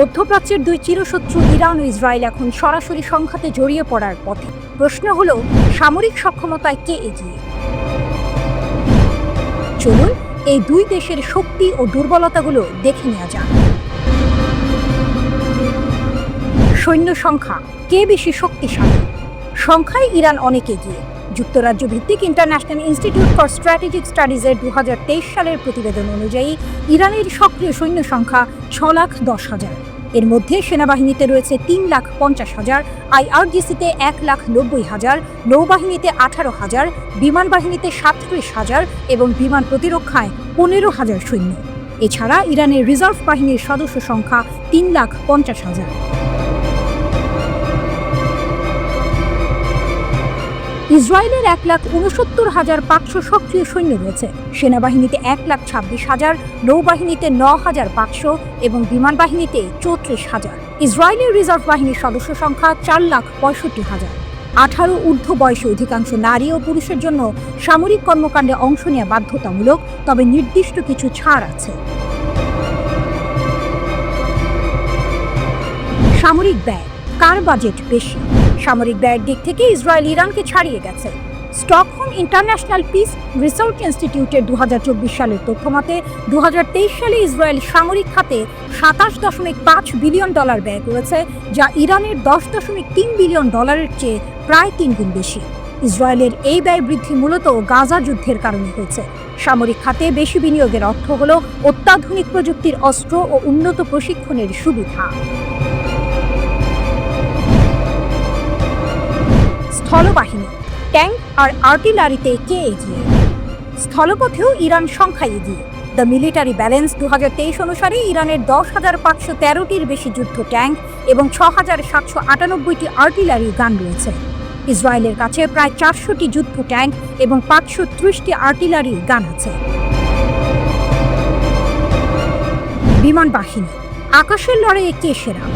মধ্যপ্রাচ্যের দুই চিরশত্রু ইরান ও ইসরায়েল এখন সরাসরি সংঘাতে জড়িয়ে পড়ার পথে। প্রশ্ন হলো, সামরিক সক্ষমতায় কে এগিয়ে? চলুন এই দুই দেশের শক্তি ও দুর্বলতাগুলো দেখে নেওয়া যাক। সৈন্য সংখ্যা, কে বেশি শক্তিশালী? সংখ্যায় ইরান অনেক এগিয়ে। যুক্তরাজ্য ভিত্তিক ইন্টারন্যাশনাল ইনস্টিটিউট ফর স্ট্র্যাটেজিক স্টাডিজের 2023 সালের প্রতিবেদন অনুযায়ী ইরানের সক্রিয় সৈন্য সংখ্যা 6,10,000। এর মধ্যে সেনাবাহিনীতে রয়েছে 3,50,000, IRGC-তে 1,90,000, নৌবাহিনীতে 18,000, বিমান বাহিনীতে 37,000 এবং বিমান প্রতিরক্ষায় 15,000 সৈন্য। এছাড়া ইরানের রিজার্ভ বাহিনীর সদস্য সংখ্যা 3,50,000। ইসরায়েলের 1,69,500 সক্রিয় সৈন্য রয়েছে। সেনাবাহিনীতে 1,26,000, নৌবাহিনীতে 9,500 এবং বিমান বাহিনীতে 34,000। ইসরায়েলের রিজার্ভ বাহিনীর সদস্য সংখ্যা 4,65,000। 18 ঊর্ধ্ব বয়সী অধিকাংশ নারী ও পুরুষের জন্য সামরিক কর্মকাণ্ডে অংশ নেওয়া বাধ্যতামূলক, তবে নির্দিষ্ট কিছু ছাড় আছে। সামরিক ব্যয়, কার বাজেট বেশি? সামরিক ব্যয়ের দিক থেকে ইসরায়েল ইরানকে ছাড়িয়ে গেছে। স্টকহোম ইন্টারন্যাশনাল পিস রিসার্চ ইনস্টিটিউটের 2024 সালের তথ্যমতে 2023 সালে ইসরায়েল সামরিক খাতে $27.5 বিলিয়ন ব্যয় করেছে, যা ইরানের $10.3 বিলিয়ন চেয়ে প্রায় 3 গুণ বেশি। ইসরায়েলের এই ব্যয় বৃদ্ধি মূলত গাজা যুদ্ধের কারণে হয়েছে। সামরিক খাতে বেশি বিনিয়োগের অর্থ হল অত্যাধুনিক প্রযুক্তির অস্ত্র ও উন্নত প্রশিক্ষণের সুবিধা। স্থলবাহিনী, ট্যাঙ্ক আর আর্টিলারিতে কে এগিয়ে? স্থলপথেও ইরান সংখ্যায় এগিয়ে। দ্য মিলিটারি ব্যালেন্স 2023 অনুসারে ইরানের 10,513টির বেশি যুদ্ধ ট্যাঙ্ক এবং 6,798টি আর্টিলারি গান রয়েছে। ইসরায়েলের কাছে প্রায় 400টি যুদ্ধ ট্যাঙ্ক এবং 530টি আর্টিলারি গান আছে। বিমান বাহিনী, আকাশের লড়াইয়ে কে সেরা?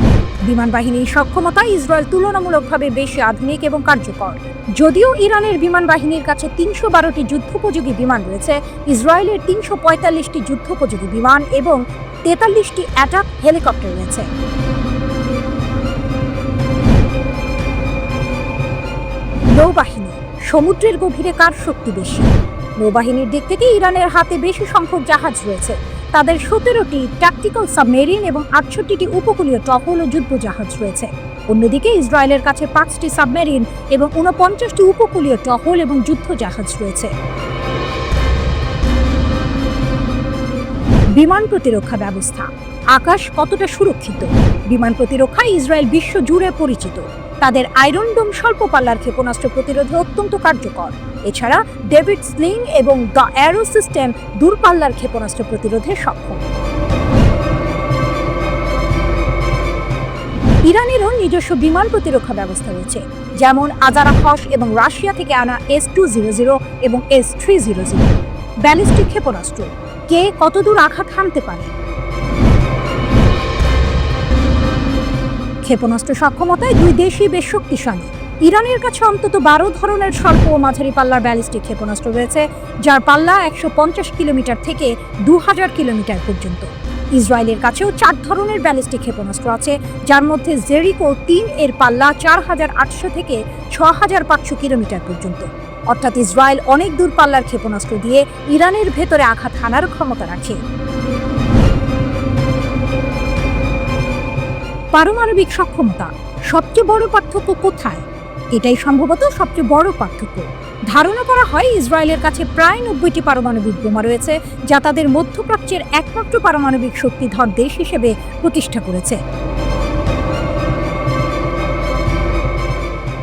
বিমান বাহিনীর সক্ষমতা ইসরায়েল তুলনামূলকভাবে বেশি আধুনিক এবং কার্যকর। যদিও ইরানের বিমান বাহিনীর কাছে 312টি যুদ্ধোপযোগী বিমান রয়েছে, ইসরায়েলের 345টি যুদ্ধোপযোগী বিমান এবং 43টি অ্যাটাক হেলিকপ্টার রয়েছে। নৌবাহিনী, সমুদ্রের গভীরে কার শক্তি বেশি? নৌবাহিনীর দিক থেকে ইরানের হাতে বেশি সংখ্যক জাহাজ রয়েছে। তাদের 17টি ট্যাকটিক্যাল সাবমেরিন এবং 68টি উপকূলীয় টহল ও যুদ্ধ জাহাজ রয়েছে। অন্যদিকে ইসরায়েলের কাছে 5টি সাবমেরিন এবং 49টি উপকূলীয় টহল এবং যুদ্ধ জাহাজ রয়েছে। বিমান প্রতিরক্ষা ব্যবস্থা, আকাশ কতটা সুরক্ষিত? বিমান প্রতিরক্ষায় ইসরায়েল বিশ্ব জুড়ে পরিচিত। তাদের আয়রন ডোম স্বল্প পাল্লার ক্ষেপণাস্ত্র প্রতিরোধে অত্যন্ত কার্যকর। এছাড়া ডেভিড স্লিং এবং দ্য অ্যারো সিস্টেম দূরপাল্লার ক্ষেপণাস্ত্র প্রতিরোধে সক্ষম। ইরানেরও নিজস্ব বিমান প্রতিরক্ষা ব্যবস্থা রয়েছে, যেমন আজারাখস এবং রাশিয়া থেকে আনা S-200 এবং S-300। ব্যালিস্টিক ক্ষেপণাস্ত্র, কে কতদূর আঘাত হানতে পারে? ক্ষেপণাস্ত্র সক্ষমতায় দুই দেশই বেশ শক্তিশালী। ইরানের কাছে অন্তত 12 ধরনের স্বল্প ও মাঝারি পাল্লার ব্যালিস্টিক ক্ষেপণাস্ত্র রয়েছে, যার পাল্লা 150 কিলোমিটার থেকে 2000 কিলোমিটার পর্যন্ত। ইসরায়েলের কাছেও 4 ধরনের ব্যালিস্টিক ক্ষেপণাস্ত্র আছে, যার মধ্যে জেরিকো 3 এর পাল্লা 4800 থেকে 6500 কিলোমিটার পর্যন্ত। অর্থাৎ ইসরায়েল অনেক দূর পাল্লার ক্ষেপণাস্ত্র দিয়ে ইরানের ভেতরে আঘাত হানার ক্ষমতা রাখে। পারমাণবিক সক্ষমতা, সবচেয়ে বড় পার্থক্য কোথায়? এটাই সম্ভবত সবচেয়ে বড় পার্থক্য। ধারণা করা হয় ইসরায়েলের কাছে প্রায় 90টি পারমাণবিক বোমা রয়েছে, যা তাদের মধ্যপ্রাচ্যের একমাত্র পারমাণবিক শক্তিধর দেশ হিসেবে প্রতিষ্ঠা করেছে।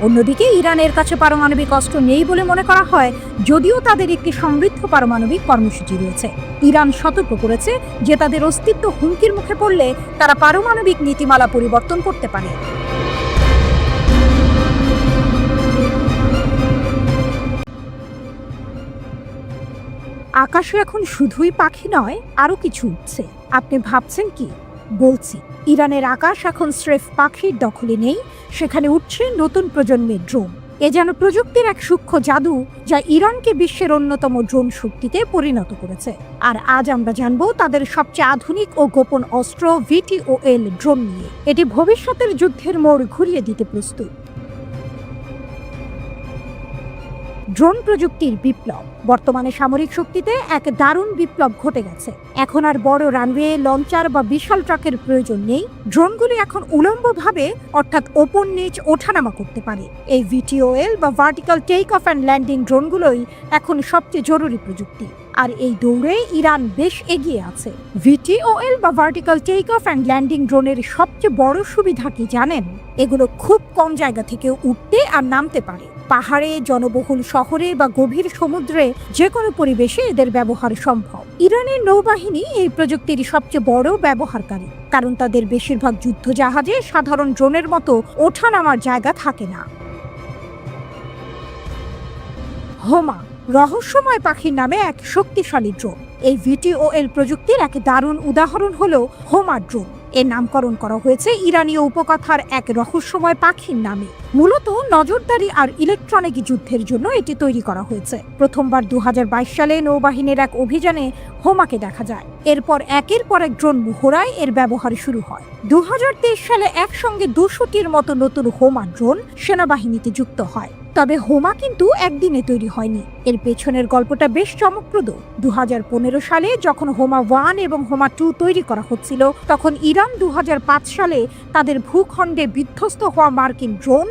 অন্যদিকে ইরানের কাছে পারমাণবিক অস্ত্র নেই বলে মনে করা হয়, যদিও তাদের একটি সমৃদ্ধ পারমাণবিক কর্মসূচি রয়েছে। ইরান সতর্ক করেছে যে তাদের অস্তিত্ব হুমকির মুখে পড়লে তারা পারমাণবিক নীতিমালা পরিবর্তন করতে পারে। আকাশে এখন শুধুই পাখি নয়, আরো কিছু উঠছে। আপনি ভাবছেন কি? বলছি, ইরানের আকাশ এখন স্রেফ পাখির দখলে নেই, সেখানে উঠছে নতুন প্রজন্মের ড্রোন। এ যেন প্রযুক্তির এক সূক্ষ্ম জাদু, যা ইরানকে বিশ্বের অন্যতম ড্রোন শক্তিতে পরিণত করেছে। আর আজ আমরা জানবো তাদের সবচেয়ে আধুনিক ও গোপন অস্ত্র VTOL ড্রোন নিয়ে। এটি ভবিষ্যতের যুদ্ধের মোড় ঘুরিয়ে দিতে প্রস্তুত। ড্রোন প্রযুক্তির বিপ্লব। বর্তমানে সামরিক শক্তিতে এক দারুণ বিপ্লব ঘটে গেছে। এখন আর বড় রানওয়ে, লঞ্চার বা বিশাল ট্রাকের প্রয়োজন নেই। ড্রোনগুলি এখন উলম্বভাবে অর্থাৎ ওপর নিচ ওঠানামা করতে পারে। এই VTOL বা vertical take off and landing ড্রোনগুলোই এখন সবচেয়ে জরুরি প্রযুক্তি। আর এই দৌড়ে ইরান বেশ এগিয়ে আছে। VTOL বা vertical take off and landing ড্রোনের সবচেয়ে বড় সুবিধা কি জানেন? এগুলো খুব কম জায়গা থেকে উঠতে আর নামতে পারে। পাহাড়ে, জনবহুল শহরে বা গভীর সমুদ্রে যে কোনো পরিবেশে এদের ব্যবহার সম্ভব। ইরানের নৌবাহিনী এই প্রযুক্তির সবচেয়ে বড় ব্যবহারকারী, কারণ তাদের বেশিরভাগ যুদ্ধ জাহাজে সাধারণ ড্রোনের মতো ওঠানামার জায়গা থাকে না। হোমা, রহস্যময় পাখির নামে এক শক্তিশালী ড্রোন। এই VTOL প্রযুক্তির এক দারুণ উদাহরণ হলো হোমা ড্রোন। এর নামকরণ করা হয়েছে ইরানীয় উপকথার এক রহস্যময় পাখির নামে। মূলত নজরদারি আর ইলেকট্রনিক যুদ্ধের জন্য এটি তৈরি করা হয়েছে। প্রথমবার 2022 সালে নৌবাহিনীর এক অভিযানে হোমাকে দেখা যায়। এরপর একের পর এক ড্রোন মহড়ায় এর ব্যবহার শুরু হয়। 2023 সালে একসঙ্গে 200টির মতো নতুন হোমা ড্রোন সেনাবাহিনীতে যুক্ত হয়। তবে হোমা কিন্তু একদিনে তৈরি হয়নি। এর পেছনের গল্পটা বেশ চমকপ্রদ। 2015 সালে যখন হোমা 1 এবং হোমা 2 তৈরি করা হচ্ছিল, তখন ইরান 2005 সালে তাদের ভূখণ্ডে বিধ্বস্ত হওয়া মার্কিন ড্রোন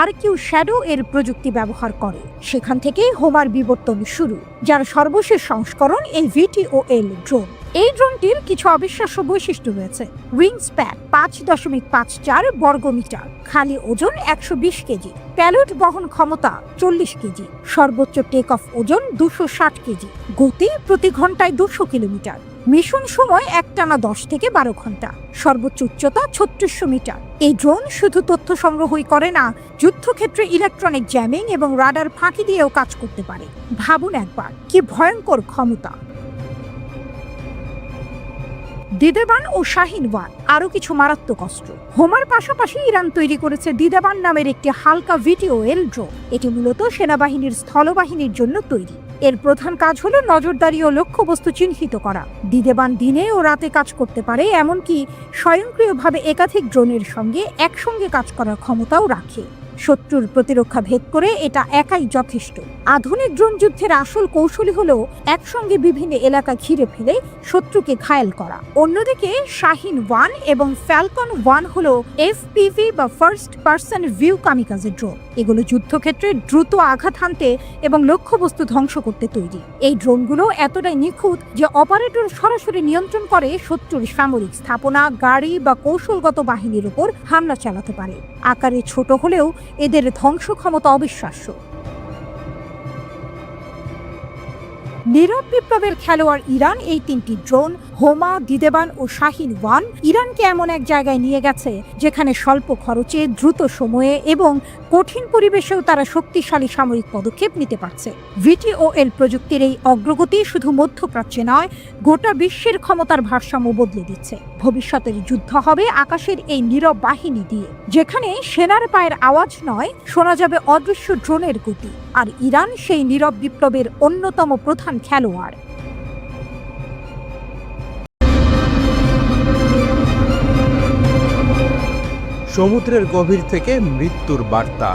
RQ শ্যাডো এর প্রযুক্তি ব্যবহার করে। সেখান থেকেই হোমার বিবর্তন শুরু, যার সর্বশেষ সংস্করণ এই VTOL ড্রোন। এই ড্রোনটির কিছু অবিশ্বাস্য বৈশিষ্ট্য রয়েছে। উইং স্প্যান 5.54 বর্গমিটার, খালি ওজন 120 কেজি, প্যালোড বহন ক্ষমতা 40 কেজি, সর্বোচ্চ টেক অফ ওজন 260 কেজি, গতি প্রতি ঘন্টায় 200 কিলোমিটার, মিশন সময় একটানা 10 থেকে 12 ঘন্টা, সর্বোচ্চ উচ্চতা 3600 মিটার। এই ড্রোন শুধু তথ্য সংগ্রহই করে না, যুদ্ধক্ষেত্রে ইলেকট্রনিক জ্যামিং এবং রাডার ফাঁকি দিয়েও কাজ করতে পারে। ভাবুন একবার, কি ভয়ঙ্কর ক্ষমতা! দিদেবান ও শাহিন 1 আরও কিছু মারাত্মক অস্ত্র। হোমার পাশাপাশি ইরান তৈরি করেছে দিদেবান নামের একটি হালকা VTOL ড্রোন। এটি মূলত সেনাবাহিনীর স্থলবাহিনীর জন্য তৈরি। এর প্রধান কাজ হলো নজরদারি ও লক্ষ্যবস্তু চিহ্নিত করা। দিদেবান দিনে ও রাতে কাজ করতে পারে, এমনকি স্বয়ংক্রিয়ভাবে একাধিক ড্রোনের সঙ্গে একসঙ্গে কাজ করার ক্ষমতাও রাখে। শত্রুর প্রতিরক্ষা ভেদ করে এটা একাই যথেষ্ট। আধুনিক ড্রোন যুদ্ধের আসল কৌশলী হলো একসঙ্গে বিভিন্ন এলাকা ঘিরে ফেলে শত্রুকে ঘায়েল করা। অন্যদিকে শাহিন 1 এবং ফ্যালকন 1 হলো FPV বা first person view kamikaze drone. এগুলো যুদ্ধক্ষেত্রে দ্রুত আঘাত হানতে এবং লক্ষ্যবস্তু ধ্বংস করতে তৈরি। এই ড্রোনগুলো এতটাই নিখুঁত যে অপারেটর সরাসরি নিয়ন্ত্রণ করে শত্রুর সামরিক স্থাপনা, গাড়ি বা কৌশলগত বাহিনীর উপর হামলা চালাতে পারে। আকারে ছোট হলেও এদের ধ্বংস ক্ষমতা অবিশ্বাস্য। নীরব বিপ্লবের খেলোয়াড় ইরান এই তিনটি ড্রোন হোমা, দিদেবান ও শাহিন 1 ইরানকে এমন এক জায়গায় নিয়ে গেছে যেখানে স্বল্প খরচে, দ্রুত সময়ে এবং কঠিন পরিবেশেও তারা শক্তিশালী সামরিক পদক্ষেপ নিতে পারছে। VTOL প্রযুক্তির এই অগ্রগতি শুধু মধ্যপ্রাচ্যে নয়, গোটা বিশ্বের ক্ষমতার ভারসাম্য বদলে দিচ্ছে। ভবিষ্যতের যুদ্ধ হবে আকাশের এই নীরব বাহিনী দিয়ে, যেখানে সেনার পায়ের আওয়াজ নয়, শোনা যাবে অদৃশ্য ড্রোনের গতি। আর ইরান সেই নীরব বিপ্লবের অন্যতম প্রধান খেলোয়াড়। সমুদ্রের গভীর থেকে মৃত্যুর বার্তা।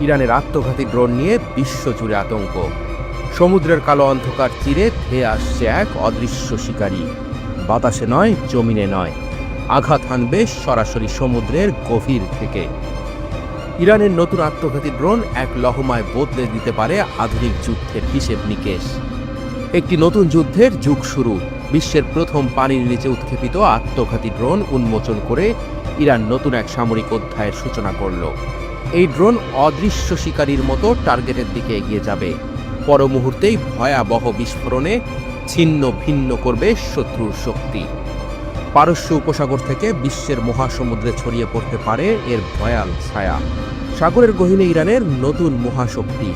ইরানের আত্মঘাতী ড্রোন নিয়ে বিশ্বজুড়ে আতঙ্ক। সমুদ্রের কালো অন্ধকার চিরে ধেয়ে আসছে এক অদৃশ্য শিকারী। বাতাসে নয়, জমিনে নয়, আঘাত হানবে সরাসরি সমুদ্রের গভীর থেকে। ইরানের নতুন আত্মঘাতী ড্রোন এক লহমায় বদলে দিতে পারে আধুনিক যুদ্ধের হিসেব নিকেশ। একটি নতুন যুদ্ধের যুগ শুরু। বিশ্বের প্রথম পানির নিচে উৎক্ষেপিত আত্মঘাতী ড্রোন উন্মোচন করে ইরান নতুন এক সামরিক অধ্যায়ের সূচনা করল। এই ড্রোন অদৃশ্য শিকারীর মতো টার্গেটের দিকে এগিয়ে যাবে। পর মুহূর্তেই ভয়াবহ বিস্ফোরণে ছিন্ন ভিন্ন করবে শত্রুর শক্তি। পারস্য উপসাগর থেকে বিশ্বের মহাসমুদ্রে ছড়িয়ে পড়তে পারে এর ভয়াল ছায়া। সাগরের গহীনে ইরানের নতুন মহাশক্তি।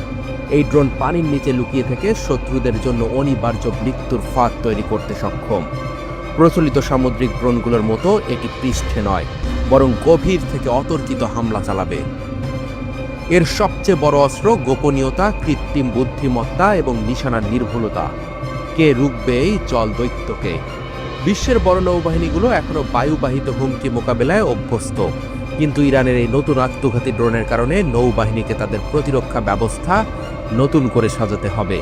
এই ড্রোন পানির নিচে লুকিয়ে থেকে শত্রুদের জন্য অনিবার্য মৃত্যুর ফাঁদ তৈরি করতে সক্ষম। প্রচলিত সামুদ্রিক ড্রোনগুলোর মতো এটি পৃষ্ঠে নয়, বরং গভীর থেকে অতর্কিত হামলা চালাবে। এর সবচেয়ে বড় অস্ত্র গোপনীয়তা, কৃত্রিম বুদ্ধিমত্তা এবং নিশানার নির্ভুলতা। কে রুখবে এই জল দৈত্যকে? বিশ্বের বড় নৌবাহিনীগুলো এখনো বায়ুবাহিত হুমকি মোকাবেলায় অভ্যস্ত, কিন্তু ইরানের এই নতুন আত্মঘাতী ড্রোনের কারণে নৌবাহিনীকে তাদের প্রতিরক্ষা ব্যবস্থা নতুন করে সাজাতে হবে।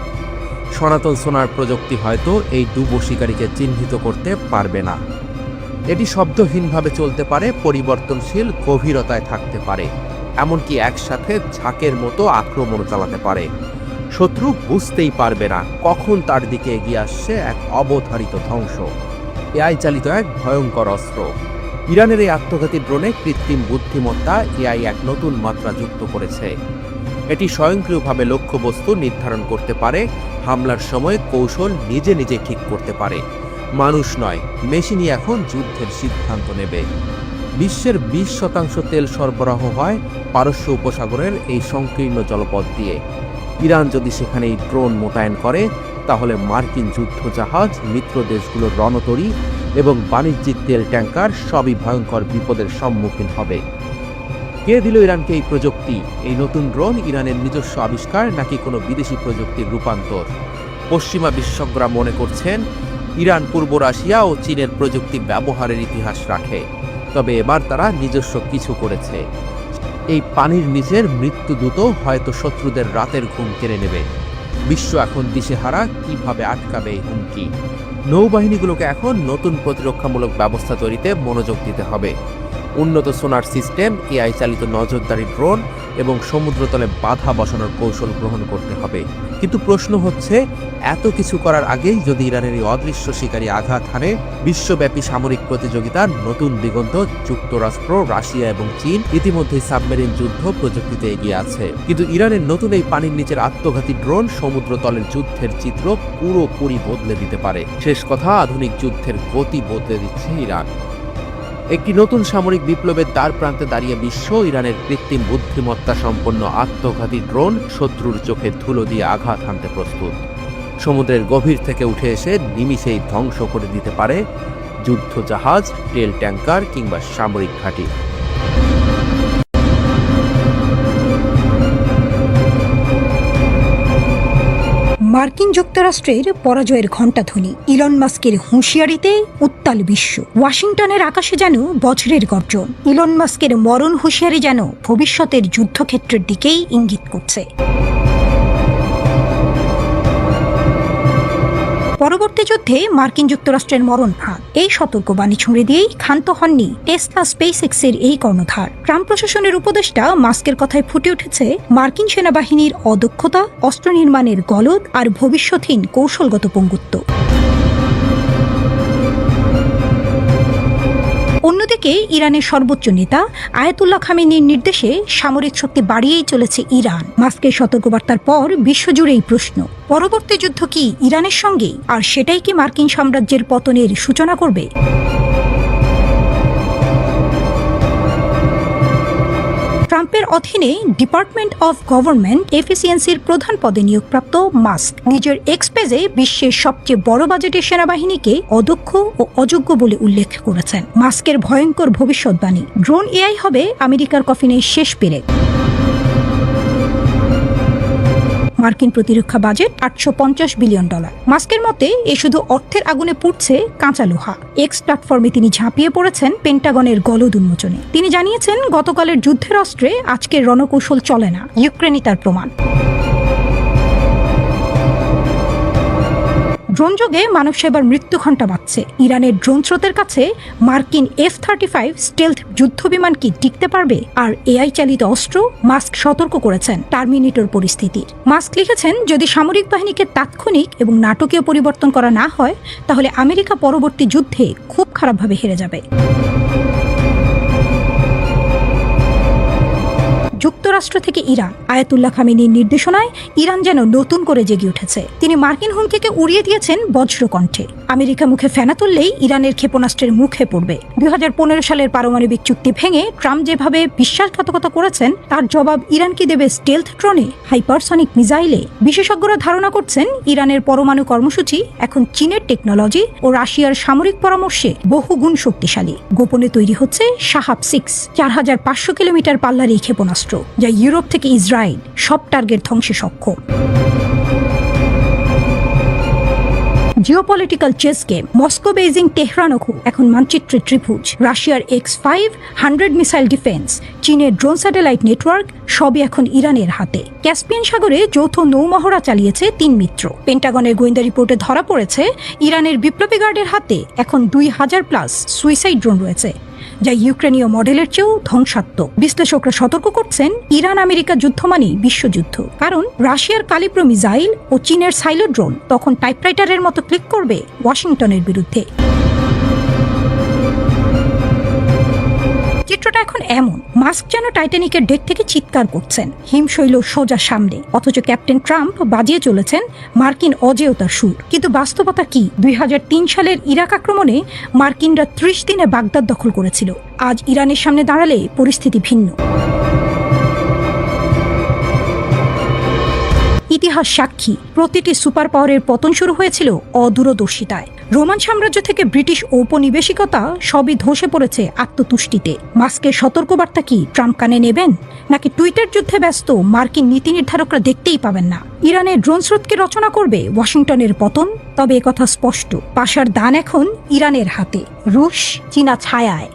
সনাতন সোনার প্রযুক্তি হয়তো এই ডুবো শিকারীকে চিহ্নিত করতে পারবে না। এটি শব্দহীনভাবে চলতে পারে, পরিবর্তনশীল গভীরতায় থাকতে পারে, এমনকি একসাথে ঝাঁকের মতো আক্রমণ চালাতে পারে। শত্রু বুঝতেই পারবে না কখন তার দিকে এগিয়ে আসছে এক অবধারিত ধ্বংস। এআই চালিত এক ভয়ঙ্কর অস্ত্র। ইরানের এই আত্মঘাতী ড্রোনে কৃত্রিম বুদ্ধিমত্তা এআই এক নতুন মাত্রা যুক্ত করেছে। এটি স্বয়ংক্রিয়ভাবে লক্ষ্যবস্তু নির্ধারণ করতে পারে, হামলার সময় কৌশল নিজে নিজে ঠিক করতে পারে। মানুষ নয়, মেশিনই এখন যুদ্ধের সিদ্ধান্ত নেবে। বিশ্বের 20% তেল সরবরাহ হয় পারস্য উপসাগরের এই সংকীর্ণ জলপথ দিয়ে। ইরান যদি সেখানে এই ড্রোন মোতায়েন করে, তাহলে মার্কিন যুদ্ধজাহাজ, মিত্র দেশগুলোর রণতরী এবং বাণিজ্যিক তেল ট্যাঙ্কার সবই ভয়ঙ্কর বিপদের সম্মুখীন হবে। কে দিল ইরানকে এই প্রযুক্তি? এই নতুন ড্রোন ইরানের নিজস্ব আবিষ্কার নাকি কোনো বিদেশি প্রযুক্তির রূপান্তর? পশ্চিমা বিশেষজ্ঞরা মনে করছেন ইরান পূর্ব রাশিয়া ও চীনের প্রযুক্তি ব্যবহারের ইতিহাস রাখে, তবে এবার তারা নিজস্ব কিছু করেছে। এই পানির নিচের মৃত্যুদূত হয়তো শত্রুদের রাতের ঘুম কেড়ে নেবে। বিশ্ব এখন দিশেহারা, কিভাবে আটকাবে এই হুমকি। নৌবাহিনীগুলোকে এখন নতুন প্রতিরক্ষামূলক ব্যবস্থা তৈরিতে মনোযোগ দিতে হবে। উন্নত সোনার সিস্টেম, এআই চালিত নজরদারি ড্রোন এবং সমুদ্রতলে বাধা বসানোর কৌশল গ্রহণ করতে হবে। কিন্তু প্রশ্ন হচ্ছে, এত কিছু করার আগেই যদি ইরানের এই অদৃশ্য শিকারী আঘাত হানে, বিশ্বব্যাপী সামরিক প্রতিযোগিতার নতুন দিগন্ত। যুক্তরাষ্ট্র, রাশিয়া এবং চীন ইতিমধ্যেই সাবমেরিন যুদ্ধ প্রযুক্তিতে এগিয়ে আছে, কিন্তু ইরানের নতুন এই পানির নিচের আত্মঘাতী ড্রোন সমুদ্রতলের যুদ্ধের চিত্র পুরোপুরি বদলে দিতে পারে। শেষ কথা, আধুনিক যুদ্ধের গতি বদলে দিচ্ছে ইরান। একটি নতুন সামরিক বিপ্লবের দ্বার প্রান্তে দাঁড়িয়ে বিশ্ব। ইরানের কৃত্রিম বুদ্ধিমত্তা সম্পন্ন আত্মঘাতী ড্রোন শত্রুর চোখে ধুলো দিয়ে আঘাত হানতে প্রস্তুত। সমুদ্রের গভীর থেকে উঠে এসে নিমিষেই ধ্বংস করে দিতে পারে যুদ্ধজাহাজ, তেল ট্যাঙ্কার কিংবা সামরিক ঘাঁটি। মার্কিন যুক্তরাষ্ট্রের পরাজয়ের ঘণ্টাধ্বনি, ইলন মাস্কের হুঁশিয়ারিতে উত্তাল বিশ্ব। ওয়াশিংটনের আকাশে যেন বজ্রের গর্জন। ইলন মাস্কের মরণ হুঁশিয়ারি যেন ভবিষ্যতের যুদ্ধক্ষেত্রের দিকেই ইঙ্গিত করছে। পরবর্তী যুদ্ধে মার্কিন যুক্তরাষ্ট্রের মরণ ফাঁদ, এই সতর্কবাণী ছুঁড়ে দিয়েই ক্ষান্ত হননি টেসলা স্পেসএক্সের এই কর্ণধার। ট্রাম্প প্রশাসনের উপদেষ্টা মাস্কের কথায় ফুটে উঠেছে মার্কিন সেনাবাহিনীর অদক্ষতা, অস্ত্র নির্মাণের গলদ আর ভবিষ্যৎহীন কৌশলগত পঙ্গুত্ব। অন্যদিকে ইরানের সর্বোচ্চ নেতা আয়াতুল্লাহ খামেনির নির্দেশে সামরিক শক্তি বাড়িয়েই চলেছে ইরান। মাস্কের সতর্কবার্তার পর বিশ্বজুড়েই প্রশ্ন, পরবর্তী যুদ্ধ কি ইরানের সঙ্গে? আর সেটাই কি মার্কিন সাম্রাজ্যের পতনের সূচনা করবে? ট্রাম্পের অধীনে ডিপার্টমেন্ট অফ গভর্নমেন্ট এফিসিয়েন্সির প্রধান পদে নিয়োগপ্রাপ্ত মাস্ক নিজের এক্স পেজে বিশ্বের সবচেয়ে বড় বাজেটের সেনাবাহিনীকে অদক্ষ ও অযোগ্য বলে উল্লেখ করেছেন। মাস্কের ভয়ঙ্কর ভবিষ্যৎবাণী, ড্রোন এআই হবে আমেরিকার কফিনের শেষ পেরেক। মার্কিন প্রতিরক্ষা বাজেট $850 বিলিয়ন। মাস্কের মতে এ শুধু অর্থের আগুনে পুড়ছে কাঁচা লোহা। এক্স প্ল্যাটফর্মে তিনি ঝাঁপিয়ে পড়েছেন পেন্টাগনের গলদ উন্মোচনে। তিনি জানিয়েছেন, গতকালের যুদ্ধের অস্ত্রে আজকের রণকৌশল চলে না, ইউক্রেনই তার প্রমাণ। ড্রোন যোগে মানব সেবার মৃত্যু ঘণ্টা বাজছে। ইরানের ড্রোন স্রোতের কাছে মার্কিন F-35 স্টেলথ যুদ্ধবিমান কি টিকতে পারবে? আর এআই চালিত অস্ত্র? মাস্ক সতর্ক করেছেন টার্মিনেটর পরিস্থিতির। মাস্ক লিখেছেন, যদি সামরিক বাহিনীকে তাৎক্ষণিক এবং নাটকীয় পরিবর্তন করা না হয়, তাহলে আমেরিকা পরবর্তী যুদ্ধে খুব খারাপভাবে হেরে যাবে। যুক্তরাষ্ট্র থেকে ইরান, আয়াতুল্লাহ খামেনির নির্দেশনায় ইরান যেন নতুন করে জেগে উঠেছে। তিনি মার্কিন হুমকিকে উড়িয়ে দিয়েছেন বজ্রকণ্ঠে। আমেরিকা মুখে ফেনা তুললেই ইরানের ক্ষেপণাস্ত্রের মুখে পড়বে। 2015 সালের পারমাণবিক চুক্তি ভেঙে ট্রাম্প যেভাবে বিশ্বাসঘাতকতা করেছেন, তার জবাব ইরান কি দেবে স্টেলথ ড্রোনে, হাইপারসনিক মিসাইলে? বিশেষজ্ঞরা ধারণা করছেন, ইরানের পরমাণু কর্মসূচি এখন চীনের টেকনোলজি ও রাশিয়ার সামরিক পরামর্শে বহুগুণ শক্তিশালী। গোপনে তৈরি হচ্ছে শাহাব 6, 4500 কিলোমিটার পাল্লার এই ক্ষেপণাস্ত্র। যা ইউরোপ থেকে ইসরায়েল সব টার্গেট ধ্বংসে সক্ষম। Geopolitical chess game Moscow, Beijing, তেহরানও এখন মানচিত্রের ত্রিভুজ। রাশিয়ার X-500 মিসাইল ডিফেন্স, চীনের ড্রোন স্যাটেলাইট নেটওয়ার্ক সবই এখন ইরানের হাতে। ক্যাসপিয়ান সাগরে যৌথ নৌমহড়া চালিয়েছে 3 মিত্র। পেন্টাগনের গোয়েন্দা রিপোর্টে ধরা পড়েছে ইরানের বিপ্লবী গার্ডের হাতে এখন 2000+ সুইসাইড ড্রোন রয়েছে, যা ইউক্রেনীয় মডেলের চেয়েও ধ্বংসাত্মক। বিশ্লেষকরা সতর্ক করছেন, ইরান আমেরিকা যুদ্ধ মানেই বিশ্বযুদ্ধ, কারণ রাশিয়ার কালিপ্রো মিসাইল ও চীনের সাইলো ড্রোন তখন টাইপরাইটারের মতো ক্লিক করবে ওয়াশিংটনের বিরুদ্ধে। চিত্রটা এখন এমন, মাস্ক যেন টাইটানিকের ডেক থেকে চিৎকার করছেন, হিমশৈল সোজা সামনে, অথচ ক্যাপ্টেন ট্রাম্প বাজিয়ে চলেছেন মার্কিন অজেয়তার সুর। কিন্তু বাস্তবতা কি? 2003 সালের ইরাক আক্রমণে মার্কিনরা 30 দিনে বাগদাদ দখল করেছিল। আজ ইরানের সামনে দাঁড়ালে পরিস্থিতি ভিন্ন। ইতিহাস সাক্ষী, প্রতিটি সুপার পাওয়ারের পতন শুরু হয়েছিল অদূরদর্শিতায়। রোমান সাম্রাজ্য থেকে ব্রিটিশ ঔপনিবেশিকতা সবই ধসে পড়েছে আত্মতুষ্টিতে। মাস্কের সতর্কবার্তা কি ট্রাম্প কানে নেবেন, নাকি টুইটার যুদ্ধে ব্যস্ত মার্কিন নীতি নির্ধারকরা দেখতেই পাবেন না? ইরানের ড্রোন স্রোতকে রচনা করবে ওয়াশিংটনের পতন। তবে একথা স্পষ্ট, পাশার দান এখন ইরানের হাতে, রুশ চীনা ছায়ায়।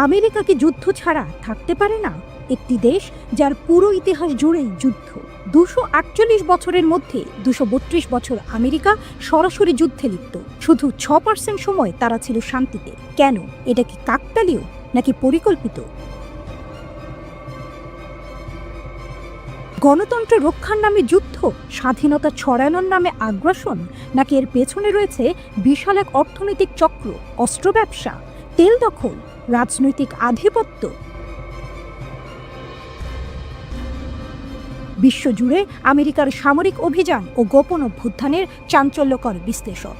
আমেরিকা কি যুদ্ধ ছাড়া থাকতে পারে না? একটি দেশ যার পুরো ইতিহাস জুড়েই যুদ্ধ। 248 বছরের মধ্যে 232 বছর আমেরিকা সরাসরি যুদ্ধে লিপ্ত। শুধু 6% সময় তারা ছিল শান্তিতে। কেন? এটা কি কাকতালীয় নাকি পরিকল্পিত? গণতন্ত্র রক্ষার নামে যুদ্ধ, স্বাধীনতা ছড়ানোর নামে আগ্রাসন, নাকি এর পেছনে রয়েছে বিশাল এক অর্থনৈতিক চক্র, অস্ত্র ব্যবসা, তেল দখল, রাজনৈতিক আধিপত্য? বিশ্বজুড়ে আমেরিকার সামরিক অভিযান ও গোপন অভ্যুত্থানের চাঞ্চল্যকর বিশ্লেষণ।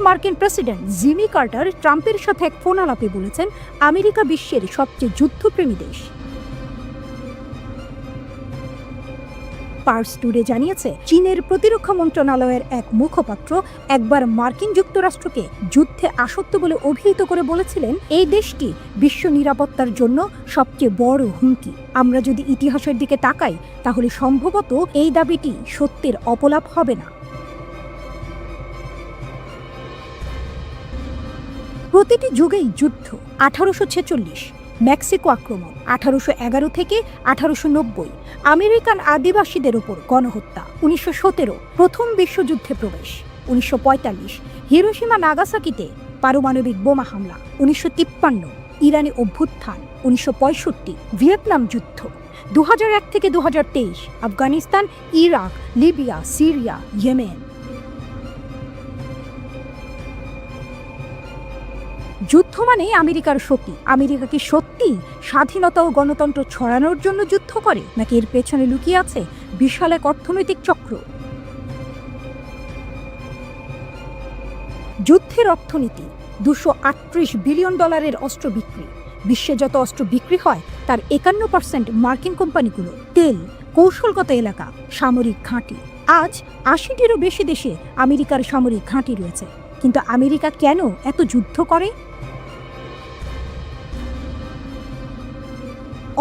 মার্কিন প্রেসিডেন্ট জিমি কার্টার ট্রাম্পের সাথে এক ফোন আলাপে বলেছেন, আমেরিকা বিশ্বের সবচেয়ে যুদ্ধপ্রেমী দেশ। পার্স টুডে জানিয়েছে, চীনের প্রতিরক্ষা মন্ত্রণালয়ের এক মুখপাত্র একবার মার্কিন যুক্তরাষ্ট্রকে যুদ্ধে আসক্ত বলে অভিহিত করে বলেছিলেন, এই দেশটি বিশ্ব নিরাপত্তার জন্য সবচেয়ে বড় হুমকি। আমরা যদি ইতিহাসের দিকে তাকাই, তাহলে সম্ভবত এই দাবিটি সত্যের অপলাপ হবে না। প্রতিটি যুগেই যুদ্ধ। 1846 মেক্সিকো আক্রমণ, 1811 থেকে 1890 আমেরিকান আদিবাসীদের উপর গণহত্যা, 1917 প্রথম বিশ্বযুদ্ধে প্রবেশ, 1945 হিরোশিমা নাগাসাকিতে পারমাণবিক বোমা হামলা, 1953 ইরানি অভ্যুত্থান, 1965 ভিয়েতনাম যুদ্ধ, 2001 থেকে 2023 Afghanistan, Iraq, Libya, Syria, Yemen. যুদ্ধ মানে আমেরিকার শক্তি। আমেরিকা কি সত্যি স্বাধীনতা ও গণতন্ত্র ছড়ানোর জন্য যুদ্ধ করে, নাকি এর পেছনে লুকিয়ে আছে বিশাল এক অর্থনৈতিক চক্র? যুদ্ধের অর্থনীতি, $238 বিলিয়ন অস্ত্র বিক্রি। বিশ্বে যত অস্ত্র বিক্রি হয় তার 51% মার্কিন কোম্পানিগুলো। তেল, কৌশলগত এলাকা, সামরিক ঘাঁটি। আজ 80টিরও বেশি দেশে আমেরিকার সামরিক ঘাঁটি রয়েছে। কিন্তু আমেরিকা কেন এত যুদ্ধ করে?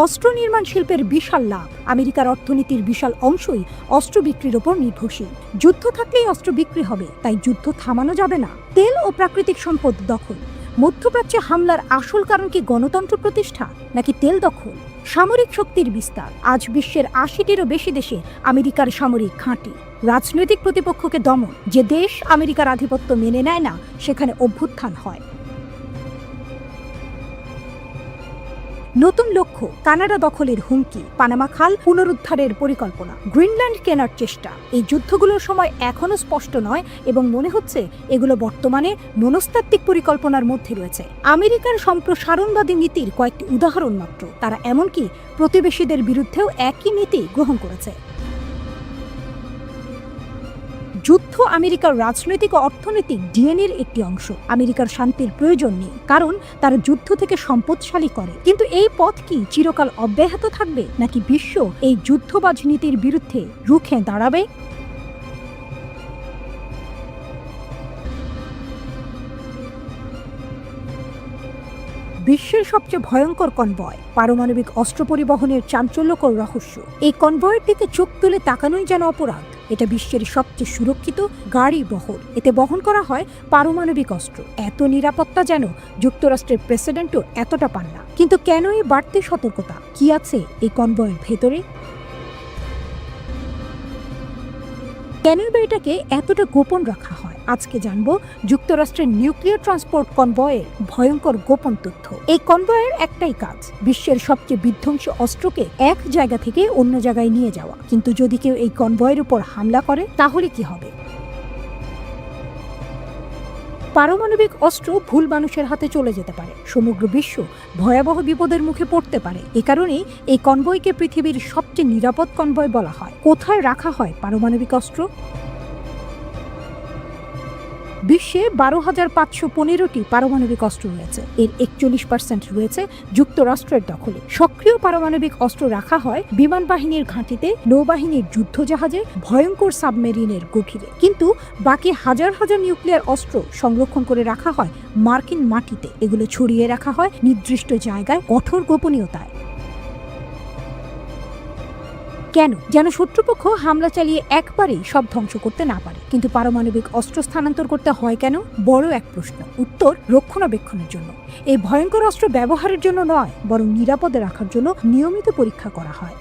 অস্ত্র নির্মাণ শিল্পের বিশাল লাভ। আমেরিকার অর্থনীতির বিশাল অংশই অস্ত্র বিক্রির ওপর নির্ভরশীল। যুদ্ধ থাকলেই অস্ত্র বিক্রি হবে, তাই যুদ্ধ থামানো যাবে না। তেল ও প্রাকৃতিক সম্পদ দখল। মধ্যপ্রাচ্যে হামলার আসল কারণ কি গণতন্ত্র প্রতিষ্ঠা, নাকি তেল দখল? সামরিক শক্তির বিস্তার। আজ বিশ্বের 80টিরও বেশি দেশে আমেরিকার সামরিক ঘাঁটি। রাজনৈতিক প্রতিপক্ষকে দমন। যে দেশ আমেরিকার আধিপত্য মেনে নেয় না, সেখানে অভ্যুত্থান হয়। নতুন লক্ষ্য, কানাডা দখলের হুমকি, পানামা খাল পুনরুদ্ধারের পরিকল্পনা, গ্রিনল্যান্ড কেনার চেষ্টা। এই যুদ্ধগুলোর সময় এখনো স্পষ্ট নয় এবং মনে হচ্ছে এগুলো বর্তমানে মনস্তাত্ত্বিক পরিকল্পনার মধ্যে রয়েছে। আমেরিকার সম্প্রসারণবাদী নীতির কয়েকটি উদাহরণ মাত্র। তারা এমনকি প্রতিবেশীদের বিরুদ্ধেও একই নীতি গ্রহণ করেছে। যুদ্ধ আমেরিকার রাজনৈতিক ও অর্থনৈতিক ডিএনএর একটি অংশ। আমেরিকার শান্তির প্রয়োজন নেই, কারণ তারা যুদ্ধ থেকে সম্পদশালী করে। কিন্তু এই পথ কি চিরকাল অব্যাহত থাকবে, নাকি বিশ্ব এই যুদ্ধবাজ নীতির বিরুদ্ধে রুখে দাঁড়াবে? বিশ্বের সবচেয়ে ভয়ঙ্কর কনভয়, পারমাণবিক অস্ত্র পরিবহনের চাঞ্চল্যকর রহস্য। এই কনভয়ের দিকে চোখ তুলে তাকানোই যেন অপরাধ। এটা বিশ্বের সবচেয়ে সুরক্ষিত গাড়ি বহর। এতে বহন করা হয় পারমাণবিক অস্ত্র। এত নিরাপত্তা যেন যুক্তরাষ্ট্রের প্রেসিডেন্টও এতটা পান না। কিন্তু কেন এই বাড়তি সতর্কতা? কি আছে এই কনভয়ের ভেতরে? কেন এটাকে এতটা গোপন রাখা হয়? আজকে জানবো যুক্তরাষ্ট্রের নিউক্লিয়ার ট্রান্সপোর্ট কনভয়ের ভয়ঙ্কর গোপন তথ্য। এই কনভয়ের একটাই কাজ, বিশ্বের সবচেয়ে বিধ্বংসী অস্ত্রকে এক জায়গা থেকে অন্য জায়গায় নিয়ে যাওয়া। কিন্তু যদি কেউ এই কনভয়ের উপর হামলা করে তাহলে কি হবে? পারমাণবিক অস্ত্র ভুল মানুষের হাতে চলে যেতে পারে, সমগ্র বিশ্ব ভয়াবহ বিপদের মুখে পড়তে পারে। এ কারণেই এই কনভয়কে পৃথিবীর সবচেয়ে নিরাপদ কনভয় বলা হয়। কোথায় রাখা হয় পারমাণবিক অস্ত্র? বিশ্বে 12,515টি পারমাণবিক অস্ত্র রয়েছে। এর 41% রয়েছে যুক্তরাষ্ট্রের দখলে। সক্রিয় পারমাণবিক অস্ত্র রাখা হয় বিমান বাহিনীর ঘাঁটিতে, নৌবাহিনীর যুদ্ধজাহাজে, ভয়ঙ্কর সাবমেরিনের গভীরে। কিন্তু বাকি হাজার হাজার নিউক্লিয়ার অস্ত্র সংরক্ষণ করে রাখা হয় মার্কিন মাটিতে। এগুলো ছড়িয়ে রাখা হয় নির্দিষ্ট জায়গায়, কঠোর গোপনীয়তায়। কেন? যেন শত্রুপক্ষ হামলা চালিয়ে একবারেই সব ধ্বংস করতে না পারে। কিন্তু পারমাণবিক অস্ত্র স্থানান্তর করতে হয় কেন? বড় এক প্রশ্ন। উত্তর, রক্ষণাবেক্ষণের জন্য। এই ভয়ঙ্কর অস্ত্র ব্যবহারের জন্য নয়, বরং নিরাপদে রাখার জন্য নিয়মিত পরীক্ষা করা হয়।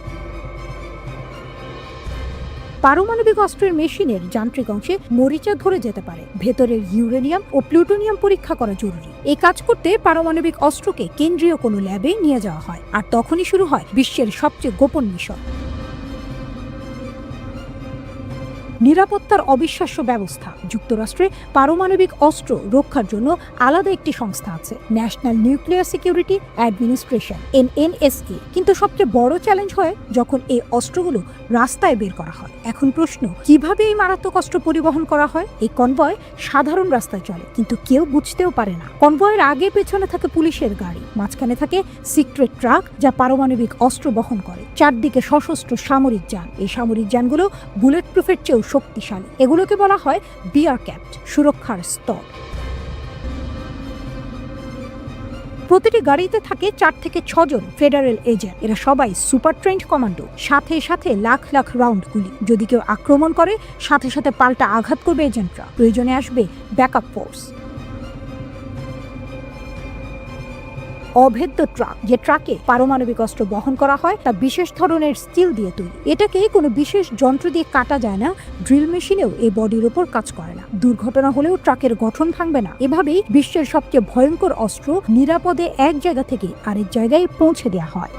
পারমাণবিক অস্ত্রের মেশিনের যান্ত্রিক অংশে মরিচা ধরে যেতে পারে। ভেতরের ইউরেনিয়াম ও প্লুটোনিয়াম পরীক্ষা করা জরুরি। এই কাজ করতে পারমাণবিক অস্ত্রকে কেন্দ্রীয় কোনো ল্যাবে নিয়ে যাওয়া হয়। আর তখনই শুরু হয় বিশ্বের সবচেয়ে গোপন মিশন। নিরাপত্তার অবিশ্বাস্য ব্যবস্থা। যুক্তরাষ্ট্রে পারমাণবিক অস্ত্র রক্ষার জন্য আলাদা একটি সংস্থা আছে, national nuclear security administration, NNSA। কিন্তু সবচেয়ে বড় চ্যালেঞ্জ হয় যখন এই অস্ত্রগুলো রাস্তায় বের করা হয়। এখন প্রশ্ন, কিভাবে এই মারাত্মক অস্ত্র পরিবহন করা হয়? এই কনভয় সাধারণ রাস্তায় চলে, কিন্তু কেউ বুঝতেও পারে না। কনভয়ের আগে পেছনে থাকে পুলিশের গাড়ি, মাঝখানে থাকে সিক্রেট ট্রাক যা পারমাণবিক অস্ত্র বহন করে, চারদিকে সশস্ত্র সামরিক যান। এই সামরিক যানগুলো বুলেট প্রুফের চেয়েও শক্তিশালী। এগুলোকে বলা হয় বিয়ার ক্যাপ্ট, সুরক্ষার স্তর। প্রতিটি গাড়িতে থাকে 4 থেকে 6 জন ফেডারেল এজেন্ট। এরা সবাই সুপার ট্রেন্ড কমান্ডো। সাথে সাথে লাখ লাখ রাউন্ড গুলি। যদি কেউ আক্রমণ করে, সাথে সাথে পাল্টা আঘাত করবে এজেন্টরা। প্রয়োজনে আসবে ব্যাকআপ ফোর্স। অভেদ্য ট্রাক, যে ট্রাকে পারমাণবিক অস্ত্র বহন করা হয় তা বিশেষ ধরনের স্টিল দিয়ে তৈরি। এটাকে কোনো বিশেষ যন্ত্র দিয়ে কাটা যায় না, ড্রিল মেশিনেও এই বডির উপর কাজ করে না। দুর্ঘটনা হলেও ট্রাকের গঠন ভাঙবে না। এভাবেই বিশ্বের সবচেয়ে ভয়ঙ্কর অস্ত্র নিরাপদে এক জায়গা থেকে আরেক জায়গায় পৌঁছে দেওয়া হয়।